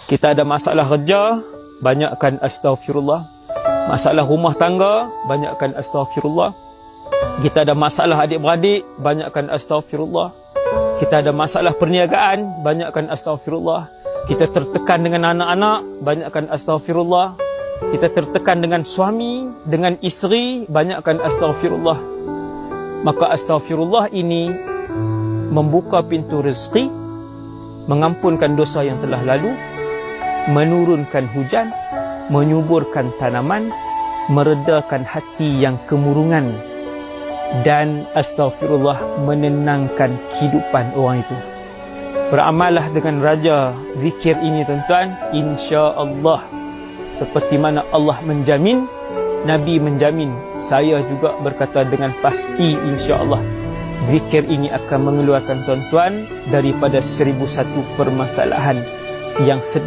Kita ada masalah kerja, banyakkan astaghfirullah. Masalah rumah tangga, banyakkan astaghfirullah. Kita ada masalah adik-beradik, banyakkan astaghfirullah. Kita ada masalah perniagaan, banyakkan astaghfirullah. Kita tertekan dengan anak-anak, banyakkan astaghfirullah. Kita tertekan dengan suami, dengan isteri, banyakkan astaghfirullah. Maka astaghfirullah ini membuka pintu rezeki, mengampunkan dosa yang telah lalu, menurunkan hujan, menyuburkan tanaman, meredakan hati yang kemurungan, dan astaghfirullah menenangkan kehidupan orang itu. Beramallah dengan raja zikir ini tuan-tuan, insya-Allah seperti mana Allah menjamin, Nabi menjamin, saya juga berkata dengan pasti insya-Allah zikir ini akan mengeluarkan tuan-tuan daripada 1001 permasalahan yang sedang